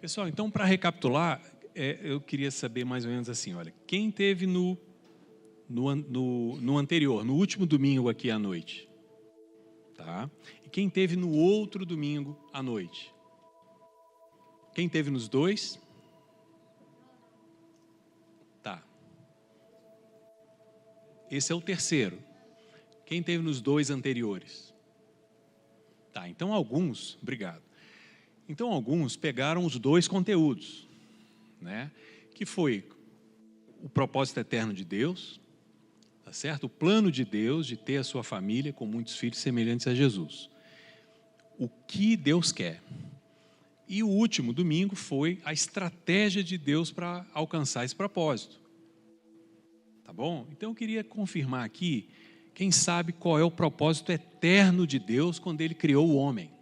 Pessoal, então, para recapitular, eu queria saber mais ou menos assim, olha, quem teve no anterior, no último domingo aqui à noite? Tá? E quem teve no outro domingo à noite? Quem teve nos dois? Tá. Esse é o terceiro. Quem teve nos dois anteriores? Tá, então alguns, obrigado. Então alguns pegaram os dois conteúdos, né? Que foi o propósito eterno de Deus, tá certo? O plano de Deus de ter a sua família com muitos filhos semelhantes a Jesus. O que Deus quer. E o último domingo foi a estratégia de Deus para alcançar esse propósito. Tá bom? Então eu queria confirmar aqui, quem sabe qual é o propósito eterno de Deus quando Ele criou o homem.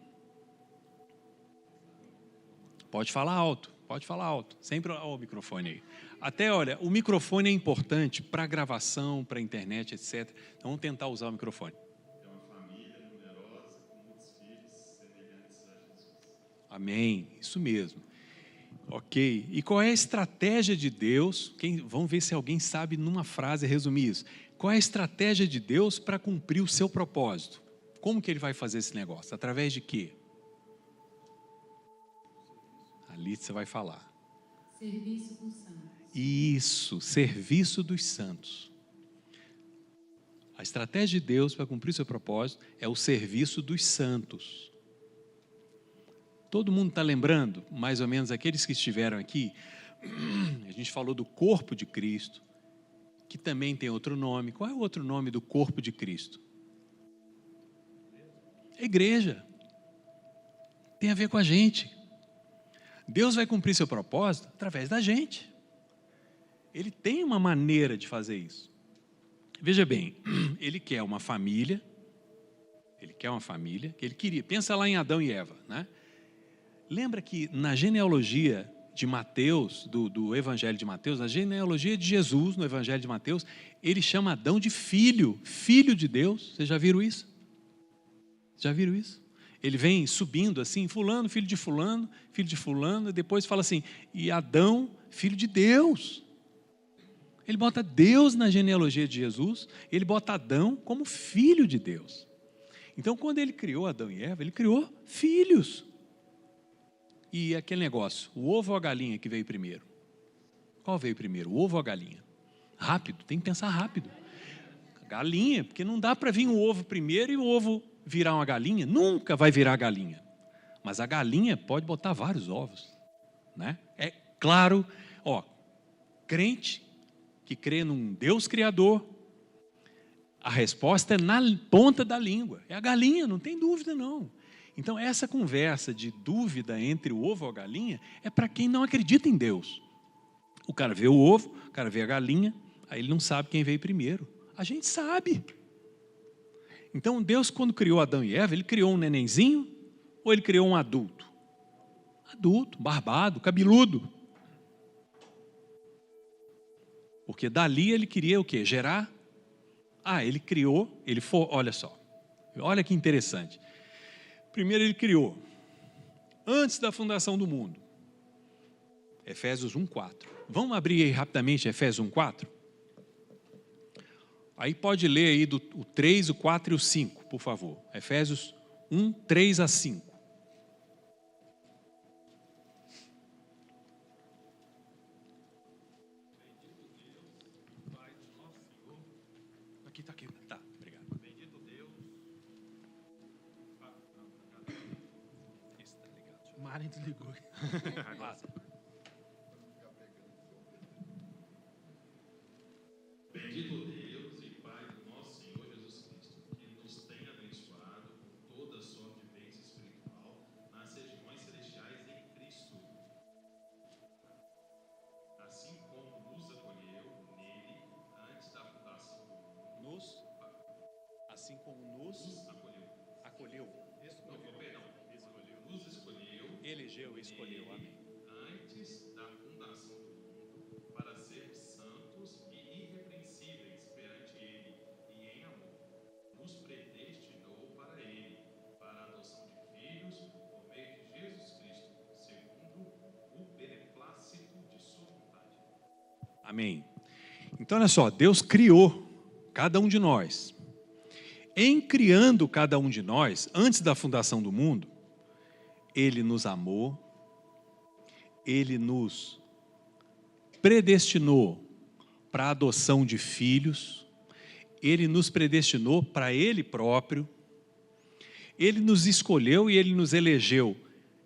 Pode falar alto, pode falar alto. Sempre o microfone aí. Até, olha, o microfone é importante para gravação, para internet, etc. Então vamos tentar usar o microfone. É uma família numerosa, com muitos filhos semelhantes a Jesus. Amém, isso mesmo. Ok, e qual é a estratégia de Deus? Vamos ver se alguém sabe numa frase resumir isso. Qual é a estratégia de Deus para cumprir o seu propósito? Como que Ele vai fazer esse negócio? Através de quê? Ali você vai falar. Serviço dos santos. Isso, serviço dos santos. A estratégia de Deus para cumprir o seu propósito é o serviço dos santos. Todo mundo está lembrando, mais ou menos aqueles que estiveram aqui, a gente falou do corpo de Cristo, que também tem outro nome. Qual é o outro nome do corpo de Cristo? A igreja. Tem a ver com a gente. Deus vai cumprir seu propósito através da gente. Ele tem uma maneira de fazer isso. Veja bem, Ele quer uma família, que Ele queria. Pensa lá em Adão e Eva, né? Lembra que na genealogia de Mateus, do Evangelho de Mateus, na genealogia de Jesus, no Evangelho de Mateus, ele chama Adão de filho, filho de Deus. Vocês já viram isso? Já viram isso? Ele vem subindo assim, fulano, filho de fulano, e depois fala assim, e Adão, filho de Deus. Ele bota Deus na genealogia de Jesus, ele bota Adão como filho de Deus. Então, quando ele criou Adão e Eva, ele criou filhos. E aquele negócio, o ovo ou a galinha que veio primeiro? Qual veio primeiro, o ovo ou a galinha? Rápido, tem que pensar rápido. Galinha, porque não dá para vir o ovo primeiro e o ovo virar uma galinha. Nunca vai virar galinha. Mas a galinha pode botar vários ovos, né? É claro, ó, crente que crê num Deus criador, a resposta é na ponta da língua. É a galinha, não tem dúvida não. Então, essa conversa de dúvida entre o ovo ou a galinha é para quem não acredita em Deus. O cara vê o ovo, o cara vê a galinha, aí ele não sabe quem veio primeiro. A gente sabe. Então, Deus, quando criou Adão e Eva, Ele criou um nenenzinho ou Ele criou um adulto? Adulto, barbado, cabeludo. Porque dali Ele queria o quê? Gerar? Ele criou, olha só, olha que interessante. Primeiro Ele criou, antes da fundação do mundo. Efésios 1:4. Vamos abrir aí rapidamente Efésios 1:4? Aí pode ler aí o 3, o 4 e o 5, por favor. Efésios 1, 3 a 5. Aqui. Tá, obrigado. Bendito Deus. Isso, tá ligado. O Maren desligou. Bendito Deus e Pai do nosso Senhor Jesus Cristo, que nos tem abençoado com toda sorte de bênção espiritual nas regiões celestiais em Cristo. Assim como nos acolheu nele antes da fundação do mundo. Assim como nos acolheu. Nos escolheu. Elegeu e escolheu, amém. Antes da fundação do mundo, para sermos santos e irrepreensíveis perante Ele e em amor, nos predestinou para Ele, para a adoção de filhos, por meio de Jesus Cristo, segundo Amém. Então, olha só, Deus criou cada um de nós. Em criando cada um de nós, antes da fundação do mundo, Ele nos amou, Ele nos predestinou para a adoção de filhos, Ele nos predestinou para Ele próprio, Ele nos escolheu e Ele nos elegeu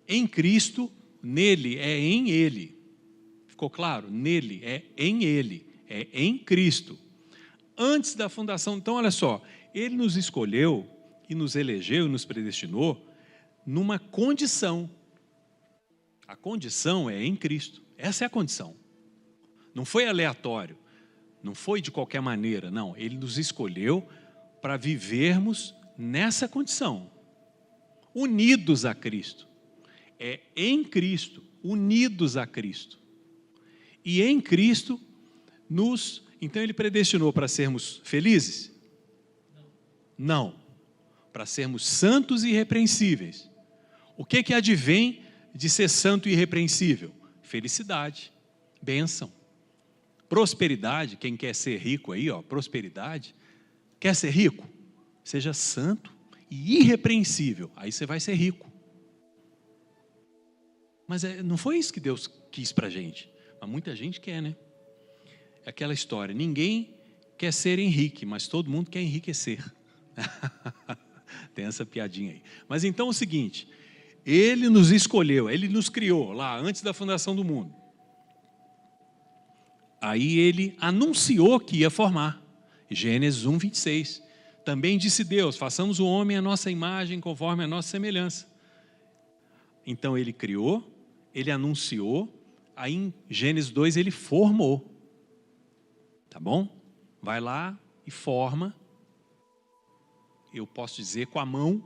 em Cristo, nele é em Ele. Ficou claro? Nele é em Ele, é em Cristo. Antes da fundação, então olha só, Ele nos escolheu e nos elegeu e nos predestinou numa condição. A condição é em Cristo, essa é a condição. Não foi aleatório, não foi de qualquer maneira, não. Ele nos escolheu para vivermos nessa condição, unidos a Cristo. É em Cristo, unidos a Cristo. E em Cristo, então Ele predestinou para sermos felizes? Não. Para sermos santos e irrepreensíveis. O que advém de ser santo e irrepreensível? Felicidade, bênção. Prosperidade, quem quer ser rico aí, ó, prosperidade, quer ser rico? Seja santo e irrepreensível, aí você vai ser rico. Mas não foi isso que Deus quis para a gente, mas muita gente quer, né? É aquela história, ninguém quer ser Henrique, mas todo mundo quer enriquecer. Tem essa piadinha aí. Mas então é o seguinte, Ele nos escolheu, Ele nos criou lá antes da fundação do mundo. Aí Ele anunciou que ia formar. Gênesis 1, 26. Também disse Deus, façamos o homem à nossa imagem, conforme a nossa semelhança. Então Ele criou, Ele anunciou, aí em Gênesis 2 Ele formou. Tá bom? Vai lá e forma. Eu posso dizer com a mão.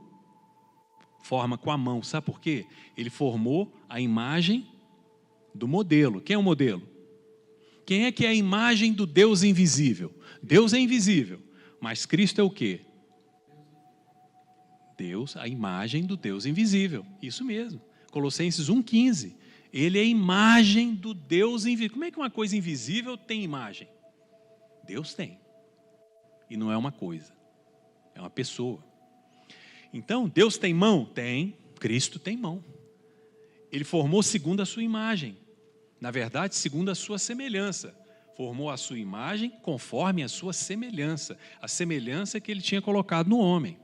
Forma com a mão. Sabe por quê? Ele formou a imagem do modelo. Quem é o modelo? Quem é que é a imagem do Deus invisível? Deus é invisível, mas Cristo é o quê? Deus, a imagem do Deus invisível. Isso mesmo. Colossenses 1,15. Ele é a imagem do Deus invisível. Como é que uma coisa invisível tem imagem? Deus tem. E não é uma coisa. É uma pessoa. Então, Deus tem mão? Tem. Cristo tem mão. Ele formou segundo a sua imagem. Na verdade, segundo a sua semelhança. Formou a sua imagem conforme a sua semelhança. A semelhança que Ele tinha colocado no homem.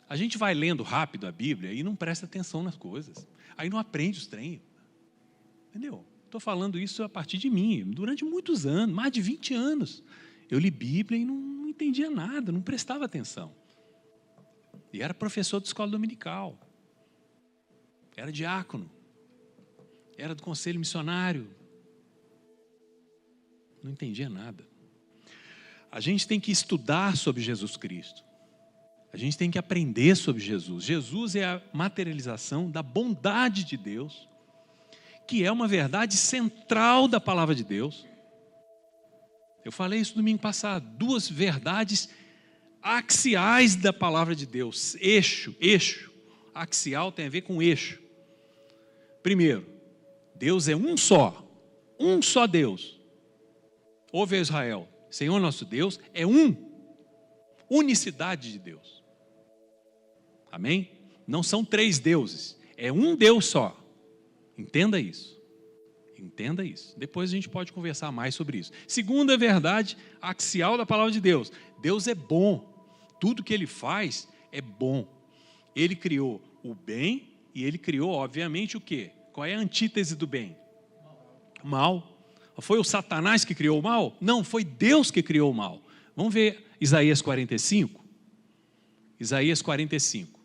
A gente vai lendo rápido a Bíblia e não presta atenção nas coisas. Aí não aprende os trem. Entendeu? Estou falando isso a partir de mim. Durante muitos anos, mais de 20 anos, eu li Bíblia e não entendia nada, não prestava atenção. E era professor de escola dominical. Era diácono. Era do conselho missionário. Não entendia nada. A gente tem que estudar sobre Jesus Cristo. A gente tem que aprender sobre Jesus. Jesus é a materialização da bondade de Deus, que é uma verdade central da palavra de Deus. Eu falei isso domingo passado. 2 verdades axiais da palavra de Deus. Eixo. Axial tem a ver com eixo. Primeiro, Deus é um só Deus. Ouve Israel, Senhor nosso Deus é unicidade de Deus. Amém? Não são 3 deuses, é um Deus só. Entenda isso. Entenda isso. Depois a gente pode conversar mais sobre isso. Segunda verdade axial da palavra de Deus. Deus é bom. Tudo que Ele faz é bom. Ele criou o bem e Ele criou, obviamente, o quê? Qual é a antítese do bem? Mal. Foi o Satanás que criou o mal? Não, foi Deus que criou o mal. Vamos ver Isaías 45? Isaías 45.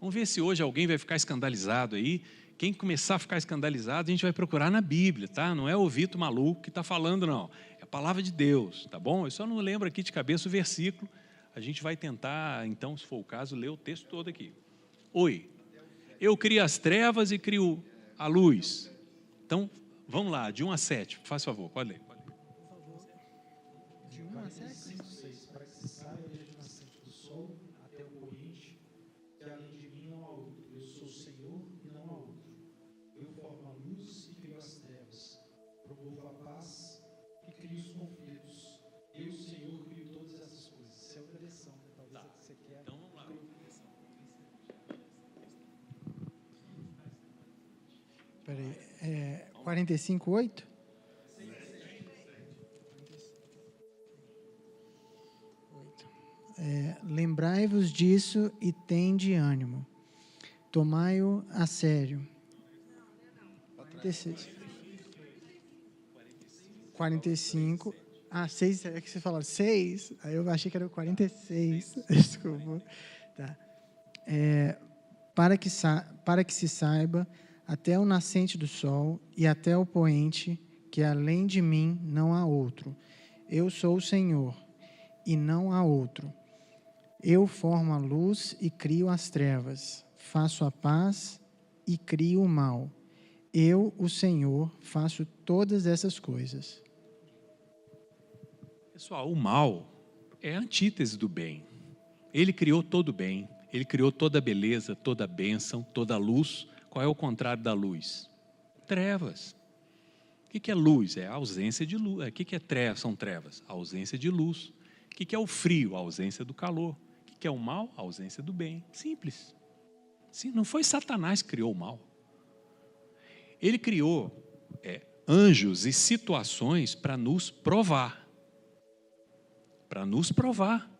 Vamos ver se hoje alguém vai ficar escandalizado aí. Quem começar a ficar escandalizado, a gente vai procurar na Bíblia, tá? Não é o Vitor maluco que está falando, não. É a palavra de Deus, tá bom? Eu só não lembro aqui de cabeça o versículo. A gente vai tentar, então, se for o caso, ler o texto todo aqui. Oi, eu crio as trevas e crio a luz. Então, vamos lá, de 1 a 7, faz favor, pode ler. De 1 a 7? 6, para que se saiba desde o nascente do sol até o oriente, que além de mim não há outro. Eu sou o Senhor e não há outro. Eu formo a luz e crio as trevas. Promovo Peraí, 45:8? Lembrai-vos disso e tende ânimo. Tomai-o a sério. 46. 45. 6, é que você falou 6, aí eu achei que era o 46. Desculpa. Tá. Para que se saiba, até o nascente do sol e até o poente, que além de mim não há outro. Eu sou o Senhor, e não há outro. Eu formo a luz e crio as trevas, faço a paz e crio o mal. Eu, o Senhor, faço todas essas coisas. Pessoal, o mal é a antítese do bem. Ele criou todo o bem, ele criou toda a beleza, toda a bênção, toda a luz. Qual é o contrário da luz? Trevas. O que é luz? É a ausência de luz. O que é trevas? São trevas? A ausência de luz. O que é o frio? A ausência do calor. O que é o mal? A ausência do bem. Simples. Sim, não foi Satanás que criou o mal. Ele criou anjos e situações para nos provar. Para nos provar.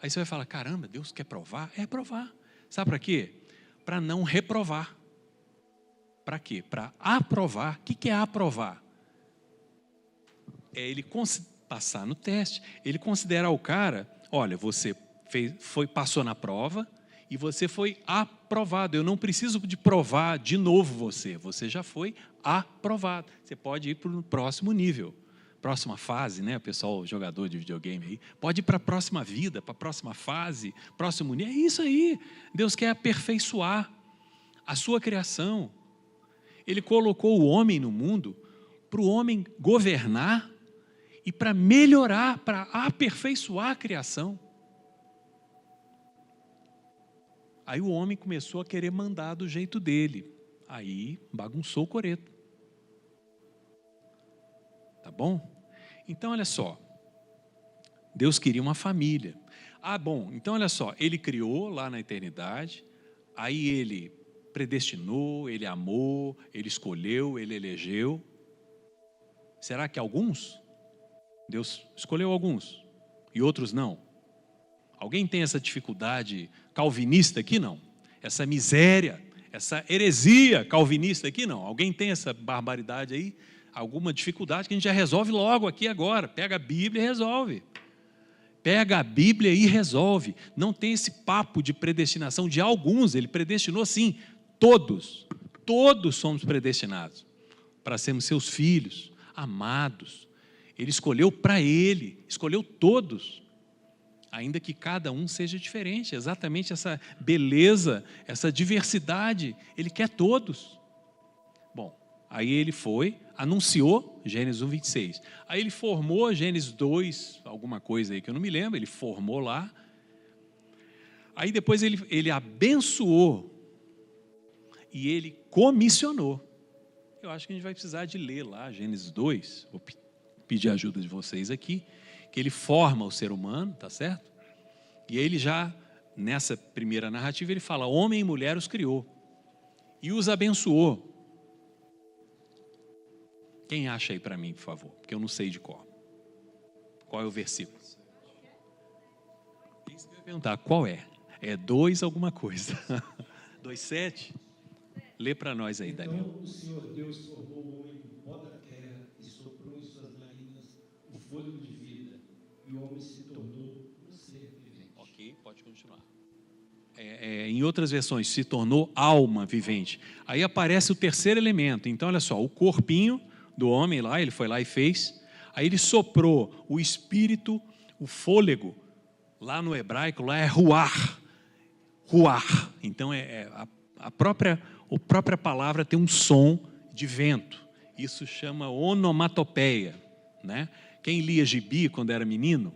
Aí você vai falar, caramba, Deus quer provar? É provar. Sabe para quê? Para não reprovar. Para quê? Para aprovar. O que é aprovar? É ele passar no teste. Ele considerar o cara, olha, você passou na prova e você foi aprovado. Eu não preciso de provar de novo você já foi aprovado. Você pode ir para o próximo nível. Próxima fase, né? O pessoal, jogador de videogame aí, pode ir para a próxima vida, para a próxima fase, próximo nível. É isso aí. Deus quer aperfeiçoar a sua criação. Ele colocou o homem no mundo para o homem governar e para melhorar, para aperfeiçoar a criação. Aí o homem começou a querer mandar do jeito dele. Aí bagunçou o coreto. Tá bom? Então, olha só. Deus queria uma família. Bom, então olha só. Ele criou lá na eternidade. Aí ele predestinou, ele amou, ele escolheu, ele elegeu. Será que alguns? Deus escolheu alguns e outros não. Alguém tem essa dificuldade calvinista aqui? Não. Essa miséria, essa heresia calvinista aqui? Não. Alguém tem essa barbaridade aí? Alguma dificuldade que a gente já resolve logo aqui agora. Pega a Bíblia e resolve. Pega a Bíblia e resolve. Não tem esse papo de predestinação de alguns. Ele predestinou sim, todos. Todos somos predestinados para sermos seus filhos, amados. Ele escolheu para ele, escolheu todos. Ainda que cada um seja diferente. Exatamente essa beleza, essa diversidade. Ele quer todos. Bom, aí ele foi, anunciou Gênesis 1:26. Aí ele formou Gênesis 2, alguma coisa aí que eu não me lembro, ele formou lá. Aí depois ele abençoou e ele comissionou. Eu acho que a gente vai precisar de ler lá Gênesis 2, vou pedir a ajuda de vocês aqui, que ele forma o ser humano, tá certo? E aí ele já, nessa primeira narrativa, ele fala, homem e mulher os criou e os abençoou. Quem acha aí para mim, por favor? Porque eu não sei de cor. Qual é o versículo? Isso que eu ia perguntar, qual é? É 2 alguma coisa. 2:7? Lê para nós aí, Daniel. Então o Senhor Deus formou o homem do pó da terra e soprou em suas narinas o fôlego de vida, e o homem se tornou um ser vivente. Ok, pode continuar. Em outras versões, se tornou alma vivente. Aí aparece o terceiro elemento. Então, olha só, o corpinho do homem lá, ele foi lá e fez. Aí ele soprou o espírito, o fôlego. Lá no hebraico, lá é ruar. Ruar. Então, a própria palavra tem um som de vento. Isso chama onomatopeia, né? Quem lia gibi quando era menino,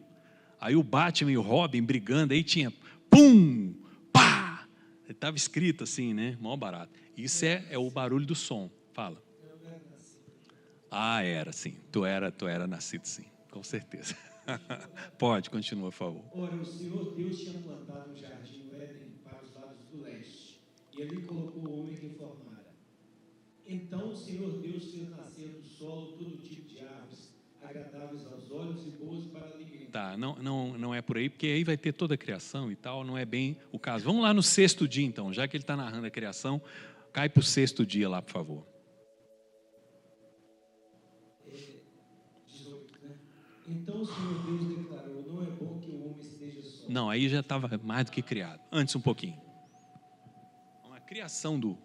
aí o Batman e o Robin brigando, aí tinha pum, pá. Estava escrito assim, né? Mó barato. Isso é o barulho do som. Fala. Era sim. Tu era nascido sim, com certeza. Pode, continua, por favor. Ora, o Senhor Deus tinha plantado um jardim no Éden para os lados do leste, e ali colocou o homem que formara. Então o Senhor Deus fez nascer do solo todo tipo de árvores, agradáveis aos olhos e boas para alimento. Tá, não é por aí, porque aí vai ter toda a criação e tal, não é bem o caso. Vamos lá no sexto dia, então, já que ele está narrando a criação, cai para o sexto dia lá, por favor. 18, né? Então o Senhor Deus declarou: não é bom que o homem esteja só. Não, aí já estava mais do que criado. Antes um pouquinho.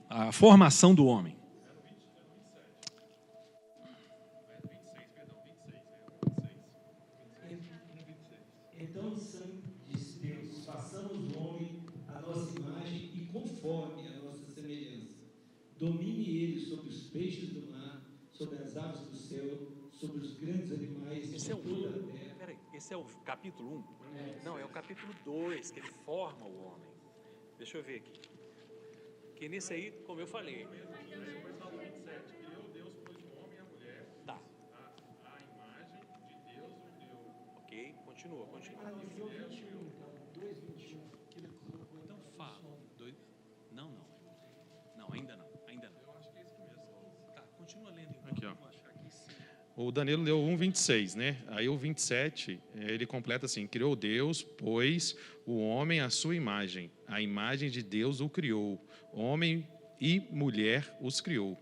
A formação do homem. Então disse Deus: façamos o homem à nossa imagem e conforme a nossa semelhança. Domine ele sobre os peixes do mar, sobre as aves do céu, sobre os grandes animais, sobre toda a terra. Peraí, esse é o capítulo 1? Não, é o capítulo 2, que ele forma o homem. Deixa eu ver aqui. Porque nesse aí, como eu falei. Versículo 27, criou Deus, pois o homem e a mulher, Tá, a imagem de Deus o criou. ok, continua. Então, 2:21, que ele colocou. Então fala. Não, ainda não. Eu acho que é isso mesmo. Tá, continua lendo então. Aqui, ó. Eu vou achar aqui sim. O Danilo leu 1:26, né? Aí o 27, ele completa assim: criou Deus, pois o homem à sua imagem, a imagem de Deus o criou, homem e mulher os criou.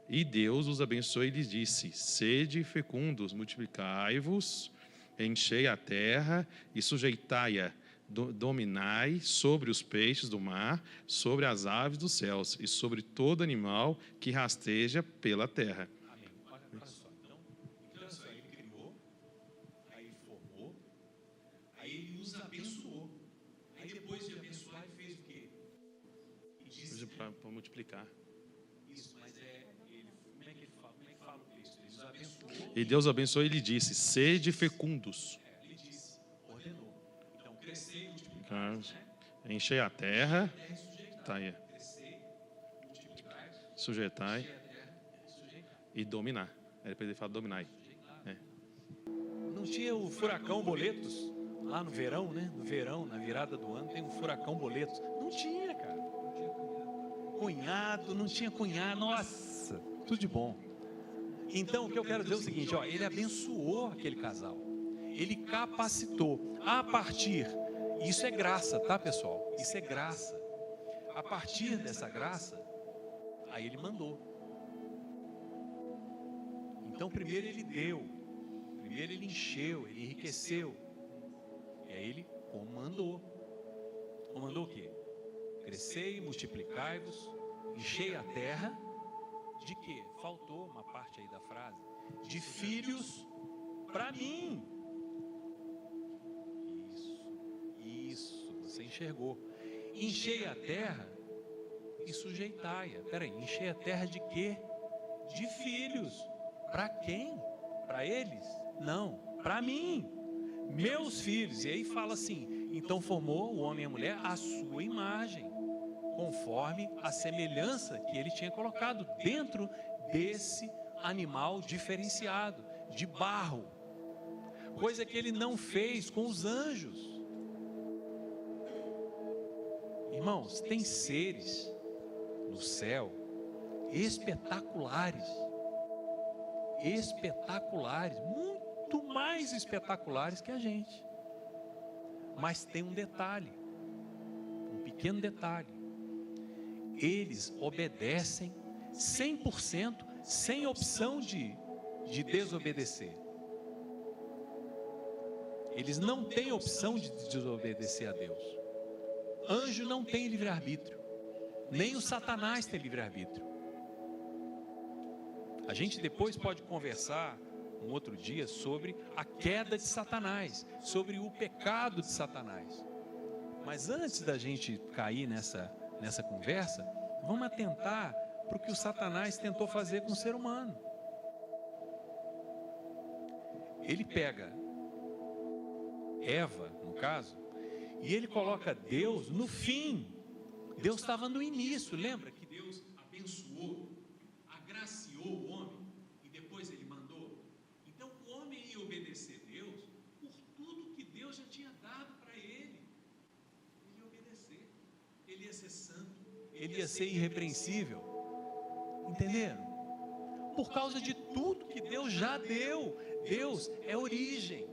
E Deus os abençoou e lhes disse: sede fecundos, multiplicai-vos, enchei a terra e sujeitai-a, dominai sobre os peixes do mar, sobre as aves dos céus e sobre todo animal que rasteja pela terra. Amém. Olha só. Então só, ele criou, aí ele formou, aí ele nos abençoou. Aí depois de abençoar, ele fez o quê? E disse, Para multiplicar. isso, mas como é que ele fala? Como é que fala o texto? Ele nos abençoou, E Deus abençoou e lhe disse: sede fecundos, ele disse, ordenou. Então, crescer e multiplicar, enchei a terra, é sujeitar. tá aí, Crescer, multiplicar, sujeitai encher a terra, sujeitar. e dominar. Aí depois ele fala dominai. Não tinha o furacão Boletos lá no verão, né? No verão, na virada do ano, tem um furacão Boletos. Não tinha, cara. Não tinha cunhado. Nossa, tudo de bom. Então, o que eu quero dizer é o seguinte, ó, ele abençoou aquele casal. Ele capacitou. A partir, isso é graça, tá, pessoal? Isso é graça. A partir dessa graça, aí ele mandou. Então, primeiro ele deu. Primeiro ele encheu, ele enriqueceu. E aí ele comandou. Comandou o quê? Crescei, multiplicai-vos, enchei a terra. De quê? Faltou uma parte aí da frase. De filhos para mim. Isso, você enxergou. Enchei a terra e sujeitai-a. Peraí, enchei a terra de quê? De filhos. Para quem? Para eles? Não, para mim, meus filhos. E aí fala assim: então formou o homem e a mulher à sua imagem, conforme a semelhança que ele tinha colocado dentro desse animal diferenciado, de barro, coisa que ele não fez com os anjos. Irmãos, tem seres no céu espetaculares, muito mais espetaculares que a gente. Mas tem um detalhe, um pequeno detalhe. Eles obedecem 100%, sem opção de desobedecer. Eles não têm opção de desobedecer a Deus. Anjo não tem livre-arbítrio, nem o Satanás tem livre-arbítrio. A gente depois pode conversar um outro dia sobre a queda de Satanás, sobre o pecado de Satanás. Mas antes da gente cair nessa conversa, vamos atentar para o que o Satanás tentou fazer com o ser humano. Ele pega Eva, no caso, e ele coloca Deus no fim. Deus estava no início, lembra que Deus abençoou, agraciou o homem e depois ele mandou. Então o homem ia obedecer Deus por tudo que Deus já tinha dado para ele. Ele ia obedecer, ele ia ser santo, ele ia ser irrepreensível. Entenderam? Por causa de tudo que Deus já deu. Deus é origem.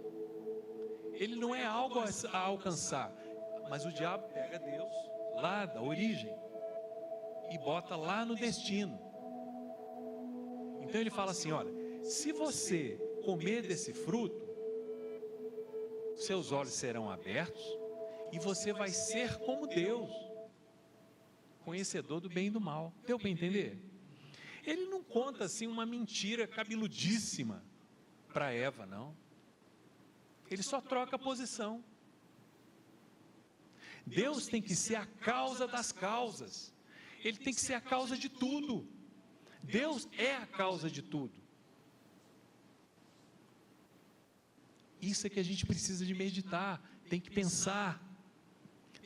Ele não é algo a alcançar. Mas o diabo pega Deus lá da origem e bota lá no destino. Então ele fala assim, olha, se você comer desse fruto, seus olhos serão abertos e você vai ser como Deus, conhecedor do bem e do mal. Deu para entender? Ele não conta assim uma mentira cabeludíssima para Eva, não. Ele só troca a posição. Deus tem que ser a causa das causas. Ele tem que ser a causa de tudo. Deus é a causa de tudo. Isso é que a gente precisa de meditar, tem que pensar,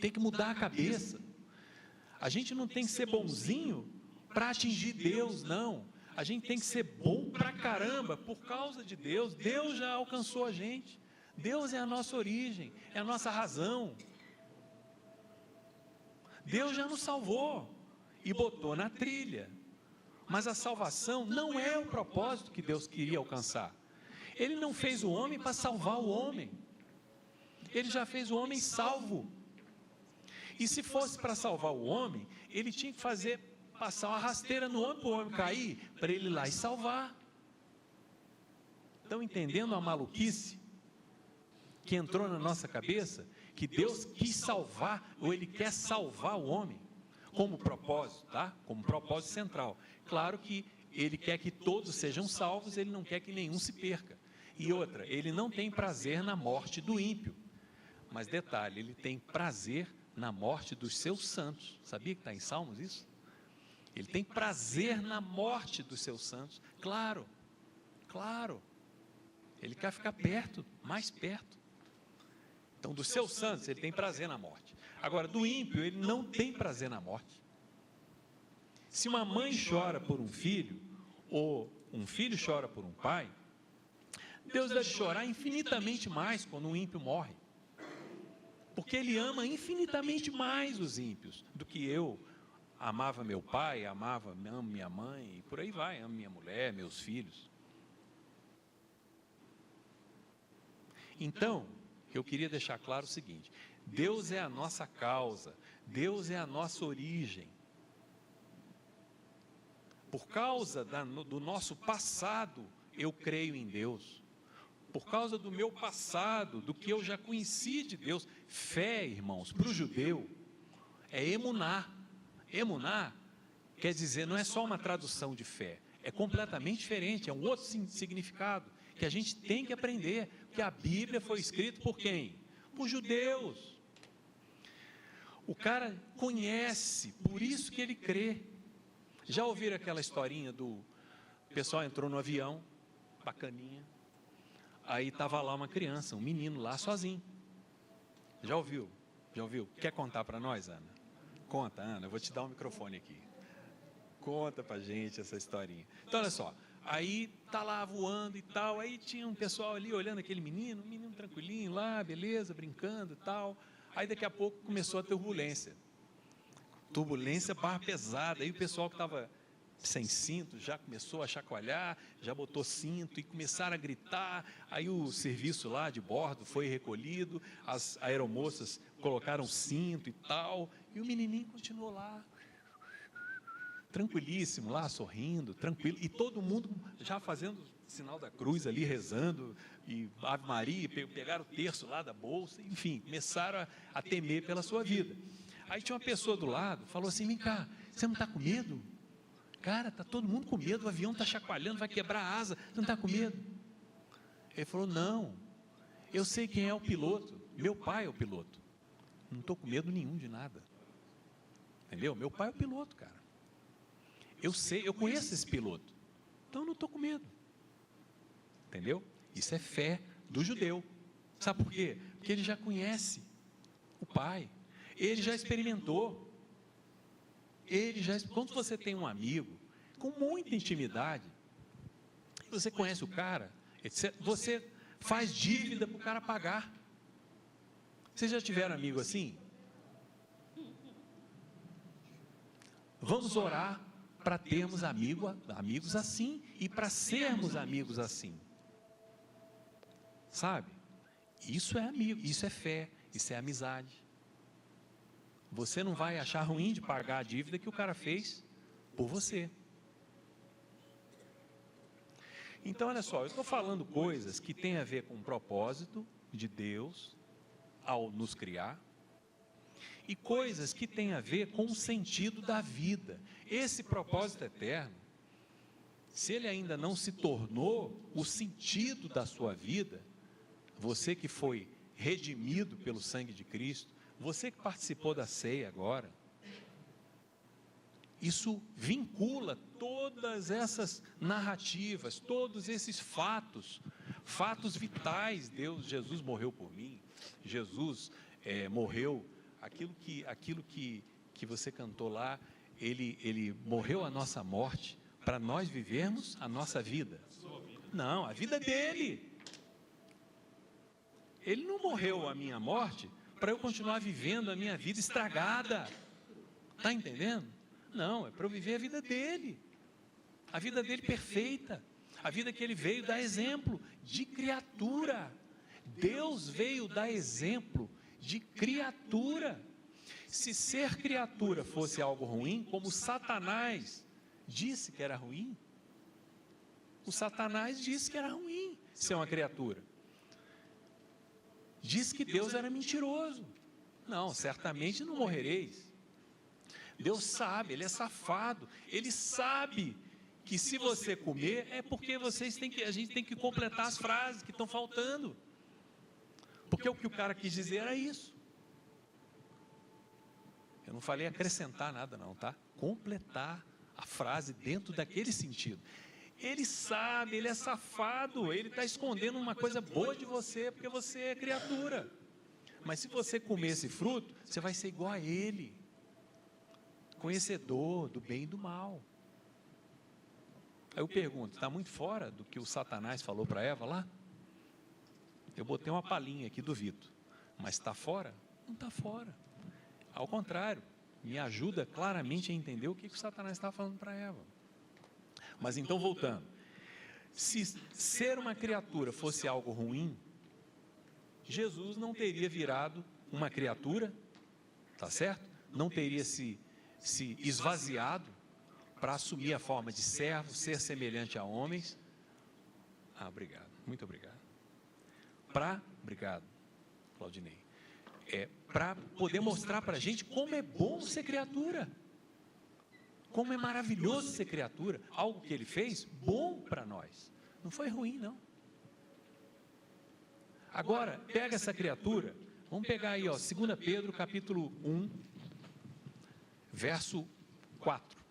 tem que mudar a cabeça. A gente não tem que ser bonzinho para atingir Deus, não. A gente tem que ser bom pra caramba por causa de Deus. Deus já alcançou a gente. Deus é a nossa origem, é a nossa razão. Deus já nos salvou e botou na trilha. Mas a salvação não é o propósito que Deus queria alcançar. Ele não fez o homem para salvar o homem. Ele já fez o homem salvo. E se fosse para salvar o homem, ele tinha que passar uma rasteira no homem para o homem cair, para ele ir lá e salvar. Estão entendendo a maluquice que entrou na nossa cabeça? Que Deus quis salvar, ou Ele quer salvar o homem, como propósito, tá? Como propósito central. Claro que Ele quer que todos sejam salvos, Ele não quer que nenhum se perca. E outra, Ele não tem prazer na morte do ímpio. Mas detalhe, Ele tem prazer na morte dos seus santos. Sabia que está em Salmos isso? Ele tem prazer na morte dos seus santos. Claro, claro. Ele quer ficar perto, mais perto. Então, dos seus santos, ele tem prazer na morte. Agora, do ímpio, ele não tem prazer na morte. Se uma mãe chora por um filho, ou um filho chora por um pai, Deus deve chorar infinitamente mais quando um ímpio morre. Porque Ele ama infinitamente mais os ímpios do que eu amava meu pai, amo minha mãe, e por aí vai, amo minha mulher, meus filhos. Então, eu queria deixar claro o seguinte: Deus é a nossa causa, Deus é a nossa origem. Por causa do nosso passado, eu creio em Deus. Por causa do meu passado, do que eu já conheci de Deus. Fé, irmãos, para o judeu, é emuná. Emuná quer dizer, não é só uma tradução de fé, é completamente diferente, é um outro significado, que a gente tem que aprender, porque a Bíblia foi escrita por quem? Por judeus. O cara conhece, por isso que ele crê. Já ouviram aquela historinha do pessoal entrou no avião, bacaninha, aí estava lá uma criança, um menino lá sozinho. Já ouviu? Já ouviu? Quer contar para nós, Ana? Conta, Ana, eu vou te dar um microfone aqui. Conta pra gente essa historinha. Então, olha só, aí tá lá voando e tal, aí tinha um pessoal ali olhando aquele menino, um menino tranquilinho lá, beleza, brincando e tal. Aí daqui a pouco começou a turbulência. Turbulência barra pesada, aí o pessoal que estava sem cinto já começou a chacoalhar, já botou cinto e começaram a gritar. Aí o serviço lá de bordo foi recolhido, as aeromoças colocaram cinto e tal, e o menininho continuou lá, tranquilíssimo lá, sorrindo, tranquilo, e todo mundo já fazendo sinal da cruz ali, rezando, e Ave Maria, pegaram o terço lá da bolsa, enfim, começaram a temer pela sua vida. Aí tinha uma pessoa do lado, falou assim: vem cá, você não está com medo? Cara, está todo mundo com medo, o avião está chacoalhando, vai quebrar a asa, você não está com medo? Ele falou: não, eu sei quem é o piloto, meu pai é o piloto, não estou com medo nenhum de nada, entendeu? Meu pai é o piloto, cara, eu sei, eu conheço esse piloto, então eu não estou com medo, entendeu? Isso é fé do judeu. Sabe por quê? Porque ele já conhece o pai, ele já experimentou. Quando você tem um amigo com muita intimidade, você conhece o cara, você faz dívida para o cara pagar. Vocês já tiveram amigo assim? Vamos orar para termos amigos assim e para sermos amigos assim. Sabe? Isso é amigo, isso é fé, isso é amizade. Você não vai achar ruim de pagar a dívida que o cara fez por você. Então, olha só, eu estou falando coisas que têm a ver com o propósito de Deus ao nos criar e coisas que têm a ver com o sentido da vida. Esse propósito eterno, se ele ainda não se tornou o sentido da sua vida, você que foi redimido pelo sangue de Cristo, você que participou da ceia agora, isso vincula todas essas narrativas, todos esses fatos vitais. Jesus morreu por mim, Jesus morreu, aquilo que você cantou lá, ele morreu a nossa morte, para nós vivermos a nossa vida. Não, a vida dele. Ele não morreu a minha morte para eu continuar vivendo a minha vida estragada. Está entendendo? Não, é para eu viver a vida dele perfeita, a vida que ele veio dar exemplo de criatura. Deus veio dar exemplo de criatura. Se ser criatura fosse algo ruim, como Satanás disse que era ruim, o Satanás disse que era ruim ser uma criatura. Disse que Deus era mentiroso. Não, certamente não morrereis. Deus sabe, Ele é safado, Ele sabe que se você comer, é porque a gente tem que completar as frases que estão faltando. Porque o que o cara quis dizer era isso. Eu não falei acrescentar nada não, tá? Completar a frase dentro daquele sentido. Ele sabe, ele é safado, ele está escondendo uma coisa boa de você, porque você é criatura. Mas se você comer esse fruto, você vai ser igual a ele, conhecedor do bem e do mal. Aí eu pergunto, está muito fora do que o Satanás falou para Eva lá? Eu botei uma palhinha aqui do Vitor, mas está fora? Não está fora. Ao contrário, me ajuda claramente a entender o que o Satanás estava falando para Eva. Mas então, voltando, se ser uma criatura fosse algo ruim, Jesus não teria virado uma criatura, tá certo? Não teria se esvaziado para assumir a forma de servo, ser semelhante a homens. Obrigado, muito obrigado. Obrigado, Claudinei. Para poder mostrar para a gente como é bom ser criatura. Como é maravilhoso ser criatura. Algo que ele fez, bom para nós. Não foi ruim, não. Agora, pega essa criatura. Vamos pegar aí, 2 Pedro, capítulo 1, verso 4.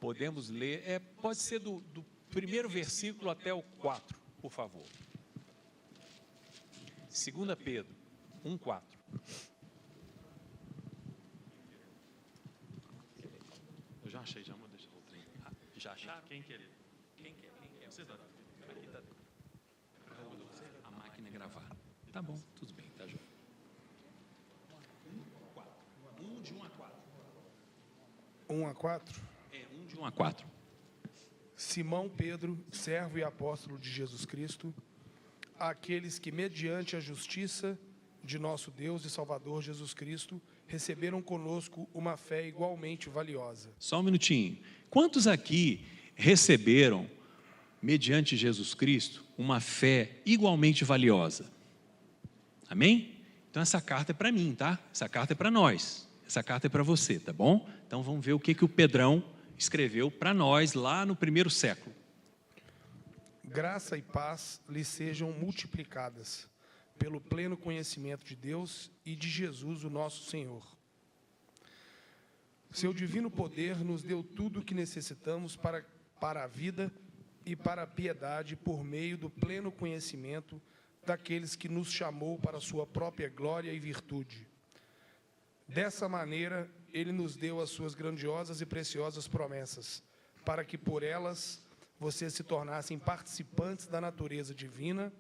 Podemos ler, pode ser do primeiro versículo até o 4, por favor. 2 Pedro 1, 4. Eu já achei, já mandei o trem. Já acharam? Quem quer? Quem quer? Você está. Aqui está. A máquina é gravar. Tá bom, tudo bem, tá joia. 1 de 1 a 4. 1 a 4. 1 de 1 a 4. Simão Pedro, servo e apóstolo de Jesus Cristo, àqueles que, mediante a justiça de nosso Deus e Salvador Jesus Cristo, receberam conosco uma fé igualmente valiosa. Só um minutinho. Quantos aqui receberam, mediante Jesus Cristo, uma fé igualmente valiosa? Amém? Então essa carta é para mim, tá? Essa carta é para nós. Essa carta é para você, tá bom? Então vamos ver o que o Pedrão escreveu para nós lá no primeiro século. Graça e paz lhes sejam multiplicadas pelo pleno conhecimento de Deus e de Jesus, o nosso Senhor. Seu divino poder nos deu tudo o que necessitamos para a vida e para a piedade por meio do pleno conhecimento daqueles que nos chamou para a sua própria glória e virtude. Dessa maneira, Ele nos deu as suas grandiosas e preciosas promessas, para que por elas vocês se tornassem participantes da natureza divina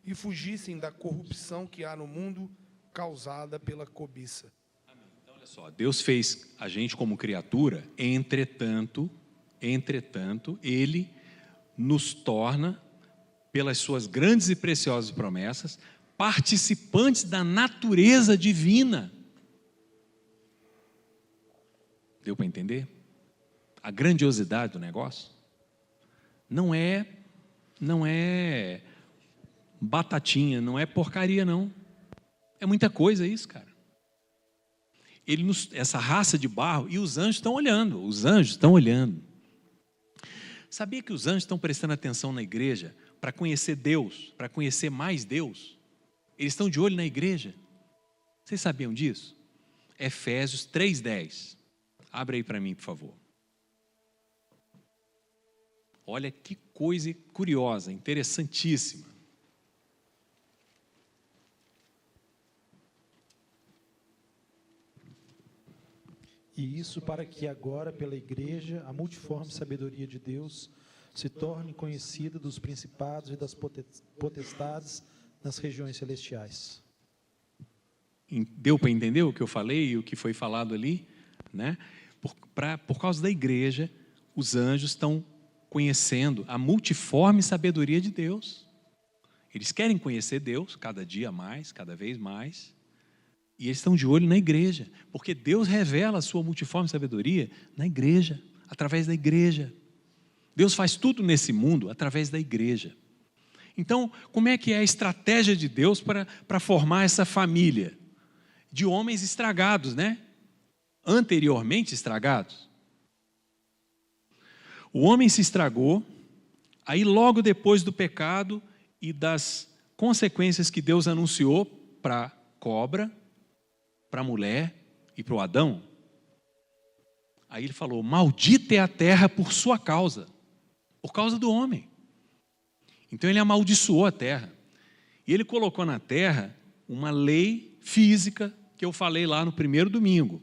e fugissem da corrupção que há no mundo causada pela cobiça. Amém. Então, olha só, Deus fez a gente como criatura, entretanto, Ele nos torna, pelas suas grandes e preciosas promessas, participantes da natureza divina. Deu para entender? A grandiosidade do negócio não é batatinha, não é porcaria, não. É muita coisa isso, cara. Essa raça de barro, e os anjos estão olhando. Sabia que os anjos estão prestando atenção na igreja para conhecer Deus, para conhecer mais Deus? Eles estão de olho na igreja. Vocês sabiam disso? Efésios 3:10. Abre aí para mim, por favor. Olha que coisa curiosa, interessantíssima. E isso para que agora, pela igreja, a multiforme sabedoria de Deus se torne conhecida dos principados e das potestades nas regiões celestiais. Deu para entender o que eu falei e o que foi falado ali? Né? Por causa da igreja, os anjos estão conhecendo a multiforme sabedoria de Deus. Eles querem conhecer Deus cada dia mais, cada vez mais. E eles estão de olho na igreja, porque Deus revela a sua multiforme sabedoria na igreja, através da igreja. Deus faz tudo nesse mundo através da igreja. Então, como é que é a estratégia de Deus para formar essa família de homens estragados, né? Anteriormente estragados. O homem se estragou, aí logo depois do pecado e das consequências que Deus anunciou para a cobra, para a mulher e para o Adão, aí ele falou: maldita é a terra por sua causa, por causa do homem. Então ele amaldiçoou a terra, e ele colocou na terra uma lei física, que eu falei lá no primeiro domingo,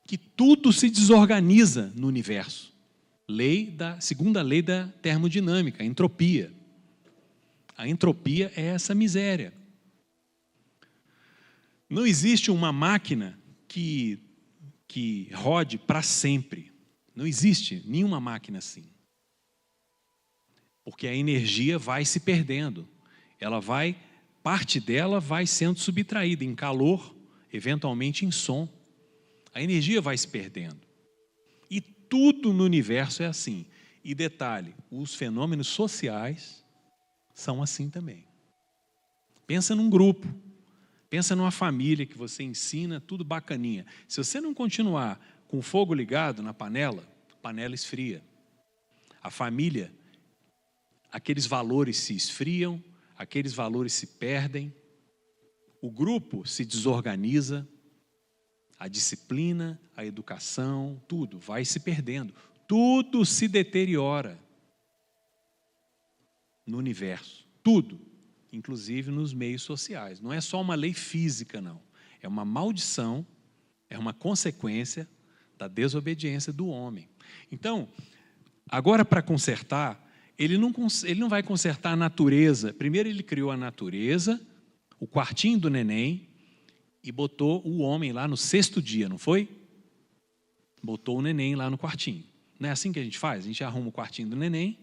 que tudo se desorganiza no universo. Segunda lei da termodinâmica, a entropia. A entropia é essa miséria. Não existe uma máquina que rode para sempre. Não existe nenhuma máquina assim. Porque a energia vai se perdendo. Parte dela vai sendo subtraída em calor, eventualmente em som. A energia vai se perdendo. E tudo no universo é assim. E detalhe, os fenômenos sociais são assim também. Pensa num grupo. Pensa numa família que você ensina, tudo bacaninha. Se você não continuar com o fogo ligado na panela, a panela esfria. A família, aqueles valores se esfriam, aqueles valores se perdem, o grupo se desorganiza, a disciplina, a educação, tudo vai se perdendo. Tudo se deteriora no universo, tudo. Inclusive nos meios sociais. Não é só uma lei física, não. É uma maldição, é uma consequência da desobediência do homem. Então, agora para consertar, ele não vai consertar a natureza. Primeiro ele criou a natureza, o quartinho do neném, e botou o homem lá no 6º dia, não foi? Botou o neném lá no quartinho. Não é assim que a gente faz? A gente arruma o quartinho do neném,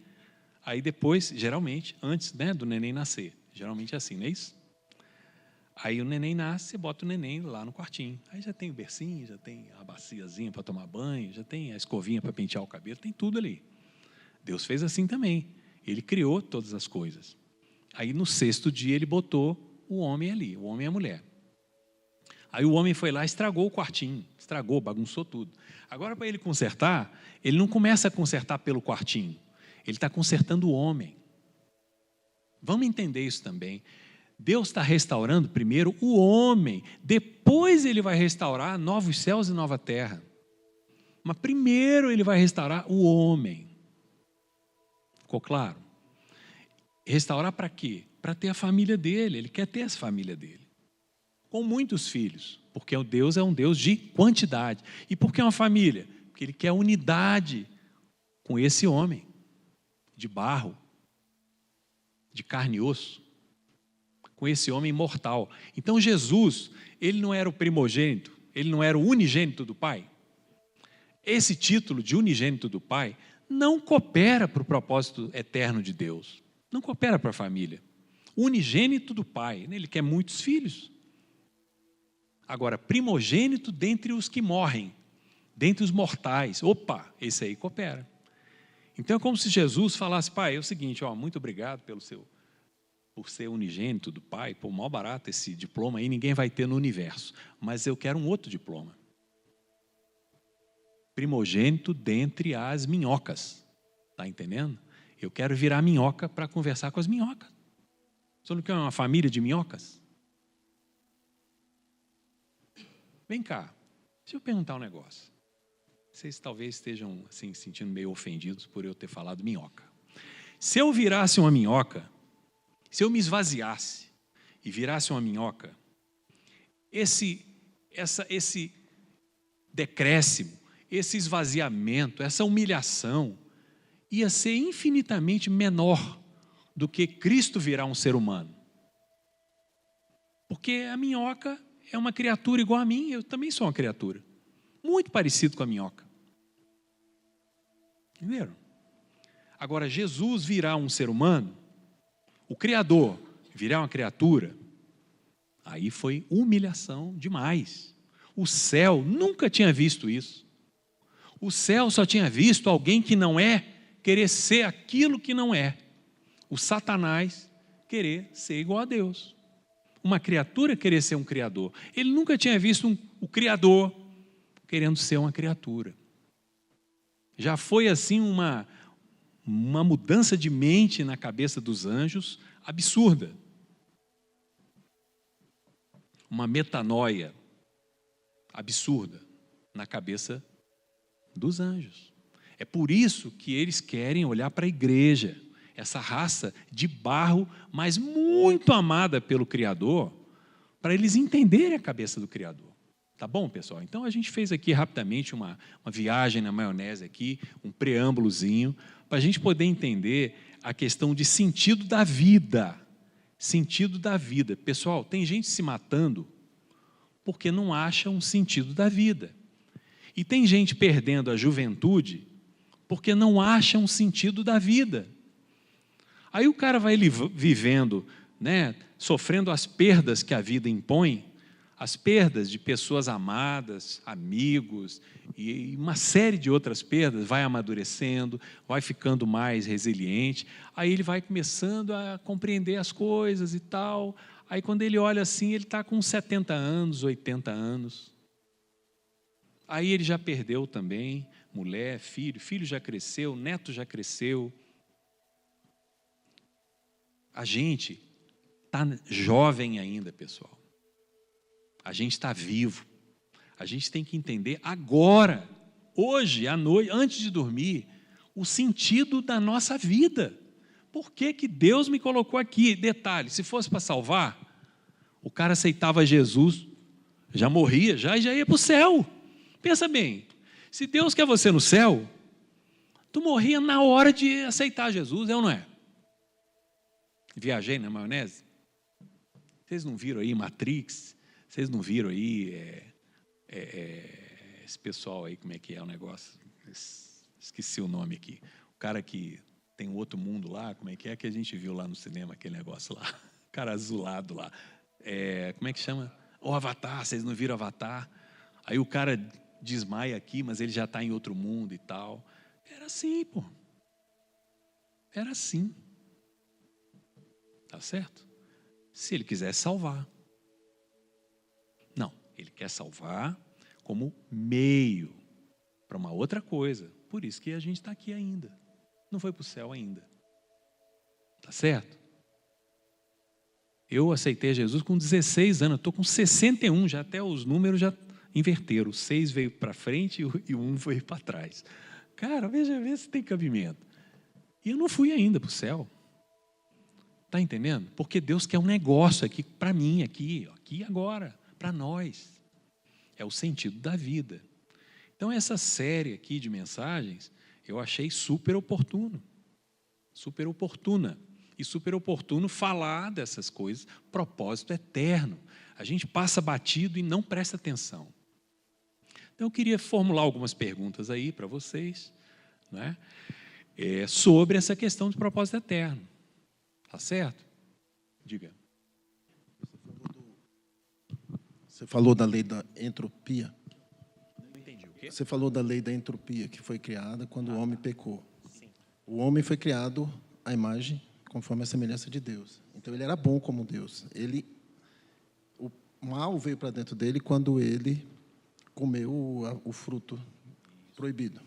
aí depois, geralmente, antes, né, do neném nascer. Geralmente é assim, não é isso? Aí o neném nasce, você bota o neném lá no quartinho. Aí já tem o bercinho, já tem a baciazinha para tomar banho, já tem a escovinha para pentear o cabelo, tem tudo ali. Deus fez assim também. Ele criou todas as coisas. Aí no 6º dia ele botou o homem ali, o homem e a mulher. Aí o homem foi lá e estragou o quartinho, estragou, bagunçou tudo. Agora para ele consertar, ele não começa a consertar pelo quartinho, ele está consertando o homem. Vamos entender isso também. Deus está restaurando primeiro o homem, depois ele vai restaurar novos céus e nova terra. Mas primeiro ele vai restaurar o homem. Ficou claro? Restaurar para quê? Para ter a família dele, ele quer ter essa família dele. Com muitos filhos, porque Deus é um Deus de quantidade. E por que uma família? Porque ele quer unidade com esse homem, de barro, de carne e osso, com esse homem mortal. Então Jesus, ele não era o primogênito, Ele não era o unigênito do Pai? Esse título de unigênito do Pai não coopera para o propósito eterno de Deus. Não coopera para a família. Unigênito do Pai, né? Ele quer muitos filhos. Agora, primogênito dentre os que morrem, dentre os mortais. Opa, esse aí coopera. Então é como se Jesus falasse: Pai, é o seguinte, ó, muito obrigado por ser unigênito do Pai, pô, mó barato esse diploma aí, ninguém vai ter no universo, mas eu quero um outro diploma. Primogênito dentre as minhocas, está entendendo? Eu quero virar minhoca para conversar com as minhocas. Você não quer uma família de minhocas? Vem cá, deixa eu perguntar um negócio. Vocês talvez estejam assim, se sentindo meio ofendidos por eu ter falado minhoca. Se eu virasse uma minhoca, se eu me esvaziasse e virasse uma minhoca, esse decréscimo, esse esvaziamento, essa humilhação, ia ser infinitamente menor do que Cristo virar um ser humano. Porque a minhoca é uma criatura igual a mim, eu também sou uma criatura. Muito parecido com a minhoca. Entenderam? Agora, Jesus virar um ser humano, o Criador virar uma criatura, aí foi humilhação demais. O céu nunca tinha visto isso. O céu só tinha visto alguém que não é querer ser aquilo que não é. O Satanás querer ser igual a Deus. Uma criatura querer ser um criador. Ele nunca tinha visto o Criador querendo ser uma criatura. Já foi assim uma mudança de mente na cabeça dos anjos absurda. Uma metanoia absurda na cabeça dos anjos. É por isso que eles querem olhar para a igreja, essa raça de barro, mas muito amada pelo Criador, para eles entenderem a cabeça do Criador. Tá bom, pessoal? Então a gente fez aqui rapidamente uma viagem na maionese aqui, um preâmbulozinho, para a gente poder entender a questão de sentido da vida. Sentido da vida. Pessoal, tem gente se matando porque não acha um sentido da vida. E tem gente perdendo a juventude porque não acha um sentido da vida. Aí o cara vai vivendo, né, sofrendo as perdas que a vida impõe, as perdas de pessoas amadas, amigos e uma série de outras perdas, vai amadurecendo, vai ficando mais resiliente, aí ele vai começando a compreender as coisas e tal, aí quando ele olha assim, ele está com 70 anos, 80 anos, aí ele já perdeu também mulher, filho já cresceu, neto já cresceu. A gente está jovem ainda, pessoal. A gente está vivo. A gente tem que entender agora, hoje, à noite, antes de dormir, o sentido da nossa vida. Por que que Deus me colocou aqui? Detalhe, se fosse para salvar, o cara aceitava Jesus, já morria, já ia para o céu. Pensa bem, se Deus quer você no céu, tu morria na hora de aceitar Jesus, é ou não é? Viajei na maionese? Vocês não viram aí Matrix? Vocês não viram aí esse pessoal aí, como é que é o negócio? Esqueci o nome aqui. O cara que tem um outro mundo lá, como é que a gente viu lá no cinema, aquele negócio lá? O cara azulado lá. Como é que chama? O Avatar, vocês não viram Avatar? Aí o cara desmaia aqui, mas ele já está em outro mundo e tal. Era assim, pô. Era assim. Tá certo? Se ele quisesse salvar. Não, ele quer salvar como meio para uma outra coisa. Por isso que a gente está aqui ainda. Não foi para o céu ainda. Tá certo? Eu aceitei Jesus com 16 anos, estou com 61, já até os números já inverteram. O 6 veio para frente e o 1 veio para trás. Cara, veja se tem cabimento. E eu não fui ainda para o céu. Está entendendo? Porque Deus quer um negócio aqui para mim, aqui agora, para nós. É o sentido da vida. Então, essa série aqui de mensagens, eu achei super oportuna. E super oportuno falar dessas coisas, propósito eterno. A gente passa batido e não presta atenção. Então, eu queria formular algumas perguntas aí para vocês, né? Sobre essa questão de propósito eterno. Tá certo? Diga. Você falou da lei da entropia. Não entendi o quê? Você falou da lei da entropia que foi criada quando o homem pecou. O homem foi criado à imagem, conforme a semelhança de Deus. Então, ele era bom como Deus. O mal veio para dentro dele quando ele comeu o fruto proibido.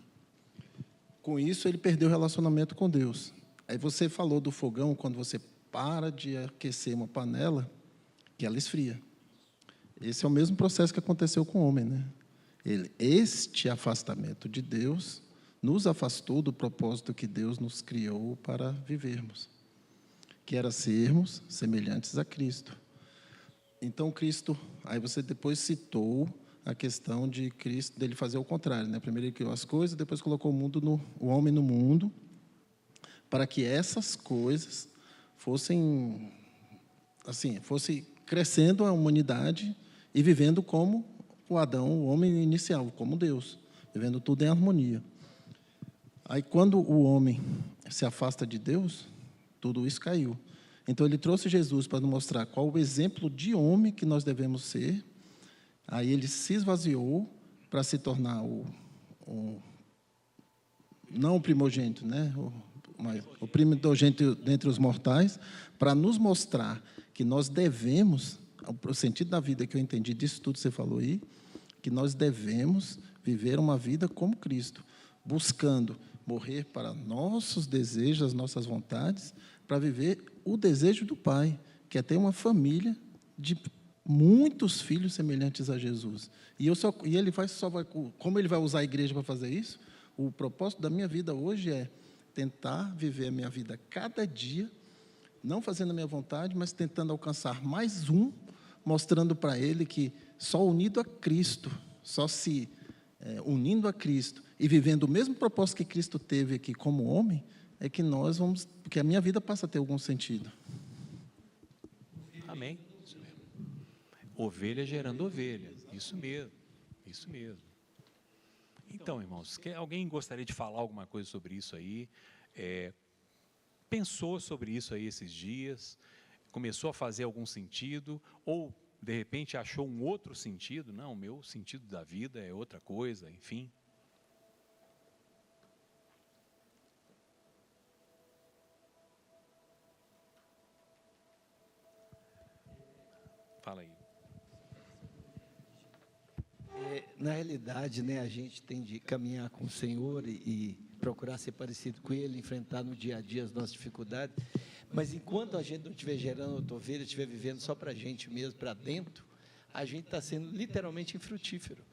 Com isso, ele perdeu o relacionamento com Deus. Aí você falou do fogão, quando você para de aquecer uma panela, que ela esfria. Esse é o mesmo processo que aconteceu com o homem, né? Este afastamento de Deus nos afastou do propósito que Deus nos criou para vivermos, que era sermos semelhantes a Cristo. Então, Cristo, aí você depois citou a questão de Cristo, dele fazer o contrário, né? Primeiro ele criou as coisas, depois colocou o homem no mundo, para que essas coisas fosse crescendo a humanidade e vivendo como o Adão, o homem inicial, como Deus, vivendo tudo em harmonia. Aí, quando o homem se afasta de Deus, tudo isso caiu. Então, ele trouxe Jesus para nos mostrar qual o exemplo de homem que nós devemos ser. Aí, ele se esvaziou para se tornar não o primogênito, né? O primogênito dentre os mortais, para nos mostrar que nós devemos, o sentido da vida que eu entendi disso tudo que você falou aí, que nós devemos viver uma vida como Cristo, buscando morrer para nossos desejos, as nossas vontades, para viver o desejo do Pai, que é ter uma família de muitos filhos semelhantes a Jesus. Como ele vai usar a igreja para fazer isso? O propósito da minha vida hoje é tentar viver a minha vida cada dia, não fazendo a minha vontade, mas tentando alcançar mais mostrando para ele que só unido a Cristo, unindo a Cristo e vivendo o mesmo propósito que Cristo teve aqui como homem, é que porque a minha vida passa a ter algum sentido. Amém. Isso mesmo. Ovelha gerando ovelha. Isso mesmo. Isso mesmo. Então, irmãos, alguém gostaria de falar alguma coisa sobre isso aí? Pensou sobre isso aí esses dias? Começou a fazer algum sentido? Ou, de repente, achou um outro sentido? Não, o meu sentido da vida é outra coisa, enfim. Fala aí. Na realidade, né, a gente tem de caminhar com o Senhor e procurar ser parecido com Ele, enfrentar no dia a dia as nossas dificuldades, mas enquanto a gente não estiver gerando outra ovelha, estiver vivendo só para a gente mesmo, para dentro, a gente está sendo literalmente infrutífero.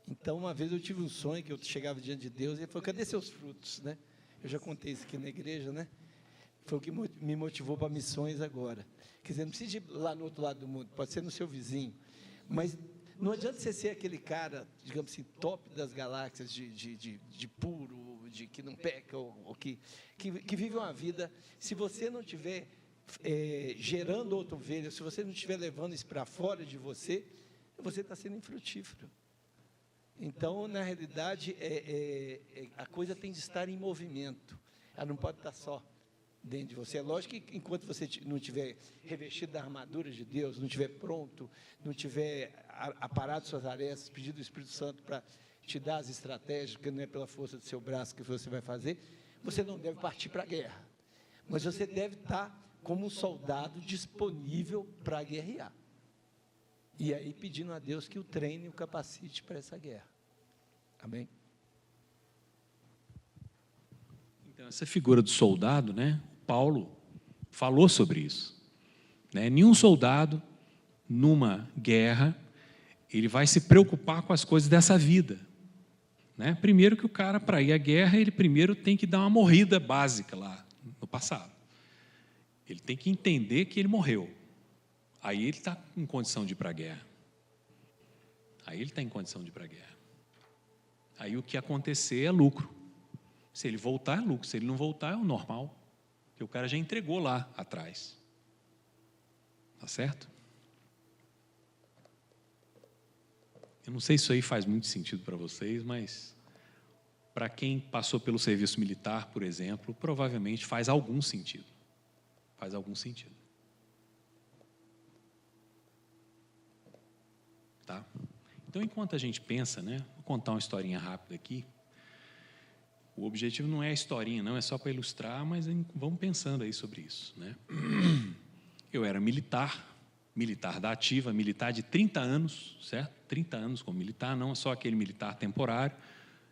Então, uma vez eu tive um sonho que eu chegava diante de Deus e ele falou: cadê seus frutos? Né? Eu já contei isso aqui na igreja, né? Foi o que me motivou para missões agora. Quer dizer, não precisa ir lá no outro lado do mundo, pode ser no seu vizinho, mas não adianta você ser aquele cara, digamos assim, top das galáxias, de puro, de que não peca, ou que vive uma vida, se você não estiver gerando outra ovelha, se você não estiver levando isso para fora de você está sendo infrutífero. Então, na realidade, a coisa tem de estar em movimento, ela não pode estar só dentro de você. É lógico que enquanto você não estiver revestido da armadura de Deus, não estiver pronto, não estiver aparado suas arestas, pedindo do Espírito Santo para te dar as estratégias, porque não é pela força do seu braço que você vai fazer, você não deve partir para a guerra. Mas você deve estar como um soldado disponível para guerrear. E aí pedindo a Deus que o treine e o capacite para essa guerra. Amém? Então, essa figura do soldado, né? Paulo falou sobre isso. Né? Nenhum soldado, numa guerra, ele vai se preocupar com as coisas dessa vida. Né? Primeiro que o cara, para ir à guerra, ele primeiro tem que dar uma morrida básica lá no passado. Ele tem que entender que ele morreu. Aí ele está em condição de ir para a guerra. Aí ele está em condição de ir para a guerra. Aí o que acontecer é lucro. Se ele voltar, é lucro. Se ele não voltar, é o normal. Porque o cara já entregou lá atrás. Tá certo? Eu não sei se isso aí faz muito sentido para vocês, mas para quem passou pelo serviço militar, por exemplo, provavelmente faz algum sentido. Faz algum sentido. Tá? Então, enquanto a gente pensa, né, vou contar uma historinha rápida aqui. O objetivo não é a historinha, não, é só para ilustrar, mas vamos pensando aí sobre isso, né? Eu era militar da ativa, militar de 30 anos, certo? 30 anos como militar, não é só aquele militar temporário,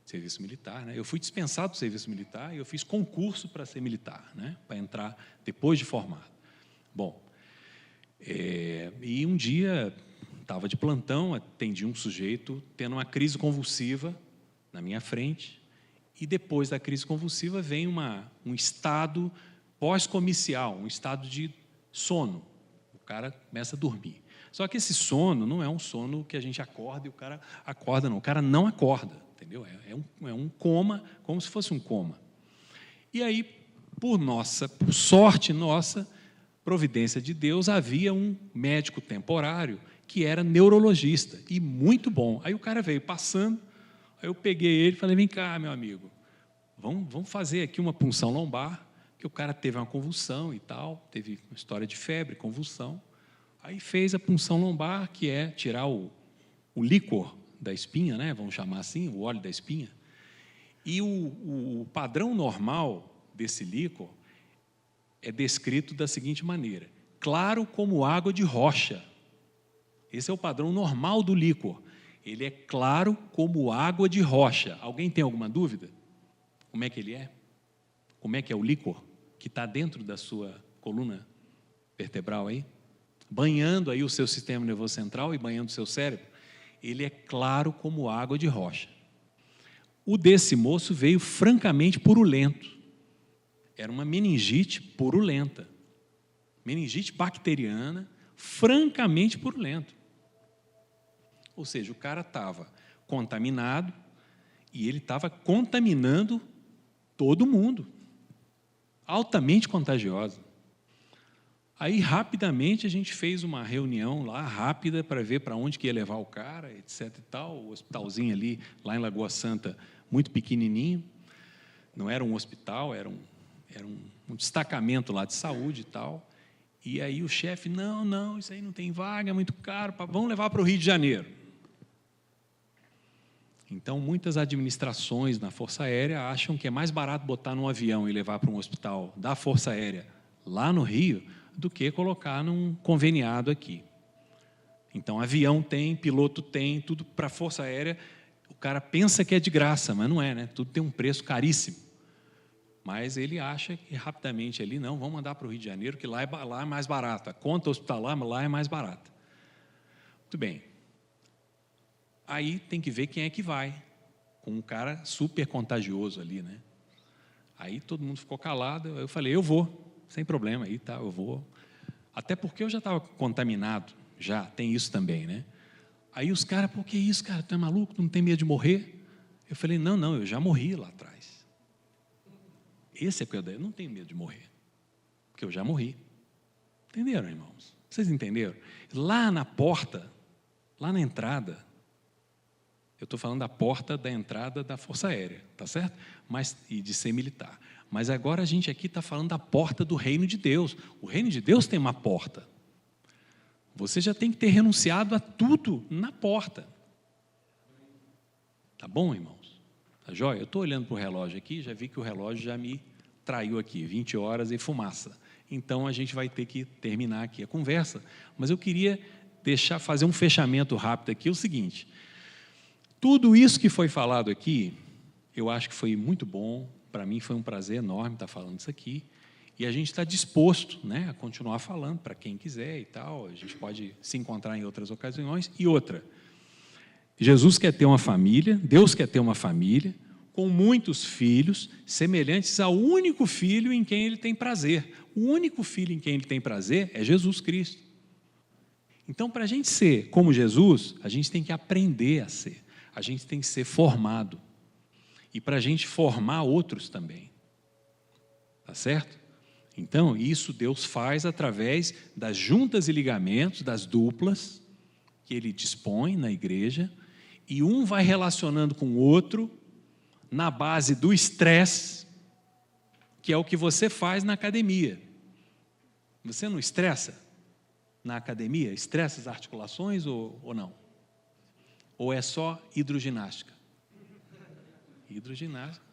serviço militar, né? Eu fui dispensado do serviço militar e eu fiz concurso para ser militar, né? Para entrar depois de formado. Bom, e um dia estava de plantão, atendi um sujeito tendo uma crise convulsiva na minha frente, e depois da crise convulsiva vem um estado pós-comicial, um estado de sono. O cara começa a dormir. Só que esse sono não é um sono que a gente acorda e o cara acorda, não. O cara não acorda, entendeu? É um coma, como se fosse um coma. E aí, por sorte nossa, providência de Deus, havia um médico temporário que era neurologista, e muito bom. Aí o cara veio passando, aí eu peguei ele e falei, vem cá, meu amigo, vamos fazer aqui uma punção lombar, que o cara teve uma convulsão e tal, teve uma história de febre, convulsão. Aí fez a punção lombar, que é tirar o líquor da espinha, né? Vamos chamar assim, o óleo da espinha. E o padrão normal desse líquor é descrito da seguinte maneira: claro como água de rocha. Esse é o padrão normal do líquor. Ele é claro como água de rocha. Alguém tem alguma dúvida? Como é que ele é? Como é que é o líquor que está dentro da sua coluna vertebral aí? Banhando aí o seu sistema nervoso central e banhando o seu cérebro. Ele é claro como água de rocha. O desse moço veio francamente purulento. Era uma meningite purulenta. Meningite bacteriana, francamente purulento. Ou seja, o cara estava contaminado e ele estava contaminando todo mundo. Altamente contagiosa. Aí, rapidamente, a gente fez uma reunião lá, rápida, para ver para onde que ia levar o cara, etc. e tal. O hospitalzinho ali, lá em Lagoa Santa, muito pequenininho. Não era um hospital, era um destacamento lá de saúde e tal. E aí o chefe, não, isso aí não tem vaga, é muito caro, vamos levar para o Rio de Janeiro. Então, muitas administrações na Força Aérea acham que é mais barato botar num avião e levar para um hospital da Força Aérea lá no Rio do que colocar num conveniado aqui. Então, avião tem, piloto tem, tudo para a Força Aérea. O cara pensa que é de graça, mas não é, né? Tudo tem um preço caríssimo. Mas ele acha que rapidamente ali, não, vamos mandar para o Rio de Janeiro, que lá é mais barato. A conta hospitalar lá é mais barata. Muito bem. Aí tem que ver quem é que vai, com um cara super contagioso ali, né? Aí todo mundo ficou calado, eu falei, eu vou, sem problema, aí tá, eu vou. Até porque eu já estava contaminado, já, tem isso também, né? Aí os caras, por que isso, cara? Tu é maluco? Tu não tem medo de morrer? Eu falei, não, eu já morri lá atrás. Esse é o que eu não tenho medo de morrer, porque eu já morri. Entenderam, irmãos? Vocês entenderam? Lá na porta, lá na entrada, eu estou falando da porta da entrada da Força Aérea, tá certo? E de ser militar. Mas agora a gente aqui está falando da porta do reino de Deus. O reino de Deus tem uma porta. Você já tem que ter renunciado a tudo na porta. Tá bom, irmãos? Tá jóia? Eu estou olhando para o relógio aqui, já vi que o relógio já me traiu aqui, 20 horas e fumaça. Então a gente vai ter que terminar aqui a conversa. Mas eu queria fazer um fechamento rápido aqui, o seguinte. Tudo isso que foi falado aqui, eu acho que foi muito bom, para mim foi um prazer enorme estar falando isso aqui, e a gente está disposto, né, a continuar falando para quem quiser e tal, a gente pode se encontrar em outras ocasiões. E outra, Jesus quer ter uma família, Deus quer ter uma família, com muitos filhos, semelhantes ao único filho em quem Ele tem prazer. O único filho em quem Ele tem prazer é Jesus Cristo. Então, para a gente ser como Jesus, a gente tem que aprender a ser. A gente tem que ser formado. E para a gente formar outros também. Tá certo? Então, isso Deus faz através das juntas e ligamentos, das duplas, que Ele dispõe na igreja, E um vai relacionando com o outro na base do estresse, que é o que você faz na academia. Você não estressa na academia? Estressa as articulações ou não? Ou é só hidroginástica? Hidroginástica.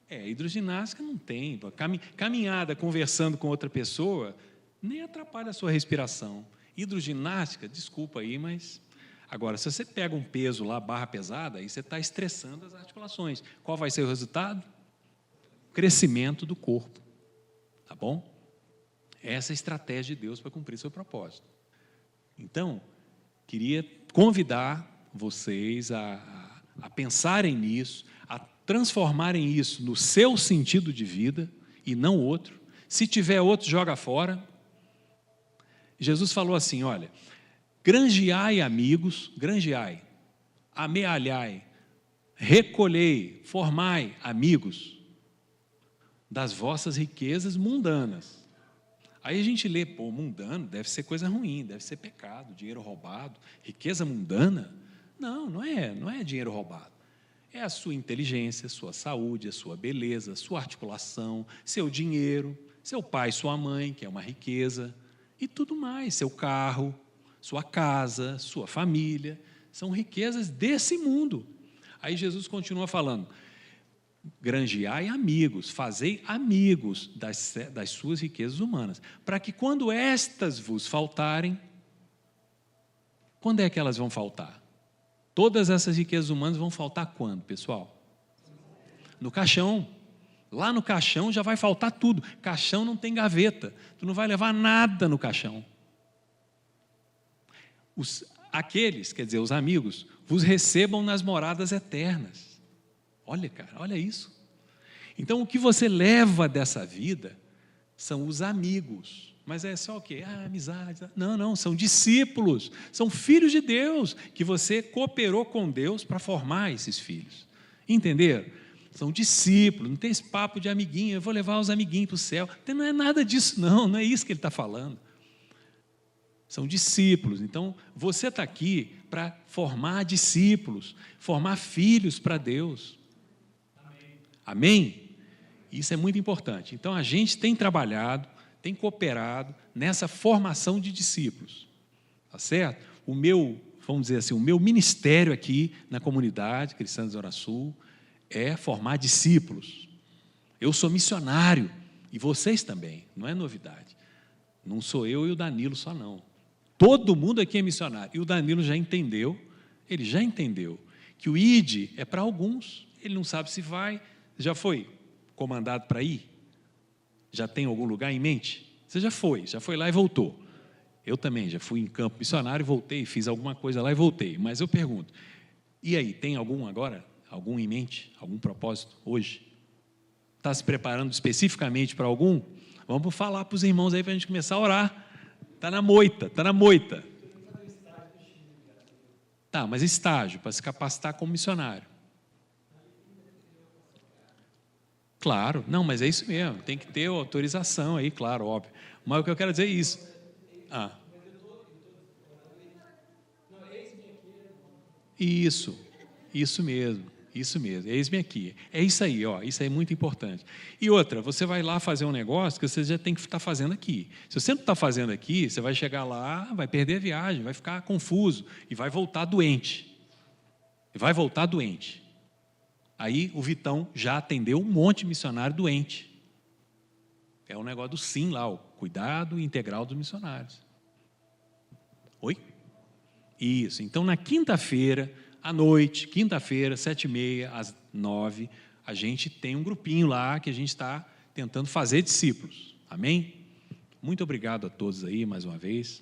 Hidroginástica não tem. Caminhada, conversando com outra pessoa, nem atrapalha a sua respiração. Hidroginástica, desculpa aí, mas... Agora, se você pega um peso lá, barra pesada, aí você está estressando as articulações. Qual vai ser o resultado? Crescimento do corpo. Tá bom? Essa é a estratégia de Deus para cumprir seu propósito. Então, queria convidar vocês a pensarem nisso, a transformarem isso no seu sentido de vida e não outro. Se tiver outro, joga fora. Jesus falou assim, olha, granjeai amigos, granjeai, amealhai, recolhei, formai amigos das vossas riquezas mundanas. Aí a gente lê, mundano deve ser coisa ruim, deve ser pecado, dinheiro roubado, riqueza mundana. Não é dinheiro roubado. É a sua inteligência, sua saúde, a sua beleza, sua articulação, seu dinheiro, seu pai, sua mãe, que é uma riqueza, e tudo mais, seu carro, sua casa, sua família, são riquezas desse mundo. Aí Jesus continua falando, granjeai amigos, fazei amigos das suas riquezas humanas, para que quando estas vos faltarem, quando é que elas vão faltar? Todas essas riquezas humanas vão faltar quando, pessoal? No caixão. Lá no caixão já vai faltar tudo. Caixão não tem gaveta. Tu não vai levar nada no caixão. Aqueles, quer dizer, os amigos, vos recebam nas moradas eternas. Olha, cara, olha isso. Então, o que você leva dessa vida são os amigos. Mas é só o quê? Amizade. Não, são discípulos, são filhos de Deus, que você cooperou com Deus para formar esses filhos. Entenderam? São discípulos, não tem esse papo de amiguinho, eu vou levar os amiguinhos para o céu. Não é nada disso, não é isso que ele está falando. São discípulos. Então, você está aqui para formar discípulos, formar filhos para Deus. Amém? Isso é muito importante. Então, a gente tem trabalhado, tem cooperado nessa formação de discípulos. Tá certo? Vamos dizer assim, o meu ministério aqui na comunidade cristã de Zona Sul é formar discípulos. Eu sou missionário, e vocês também, não é novidade. Não sou eu e o Danilo só não. Todo mundo aqui é missionário. E o Danilo ele já entendeu que o ID é para alguns, ele não sabe se vai, já foi comandado para ir? Já tem algum lugar em mente? Você já foi lá e voltou. Eu também já fui em campo missionário, voltei, fiz alguma coisa lá e voltei. Mas eu pergunto, e aí, tem algum agora? Algum em mente? Algum propósito hoje? Está se preparando especificamente para algum? Vamos falar para os irmãos aí para a gente começar a orar. Está na moita. Tá, mas estágio, para se capacitar como missionário. Claro, não, mas é isso mesmo, tem que ter autorização aí, claro, óbvio. Mas o que eu quero dizer é isso. Isso mesmo, eis-me aqui. É isso aí, isso aí é muito importante. E outra, você vai lá fazer um negócio que você já tem que estar fazendo aqui. Se você não está fazendo aqui, você vai chegar lá, vai perder a viagem, vai ficar confuso e vai voltar doente. Aí o Vitão já atendeu um monte de missionário doente. É o negócio do SIM lá, o cuidado integral dos missionários. Oi? Isso. Então, na quinta-feira, à noite, 7h30 às 9h, a gente tem um grupinho lá que a gente está tentando fazer discípulos. Amém? Muito obrigado a todos aí, mais uma vez.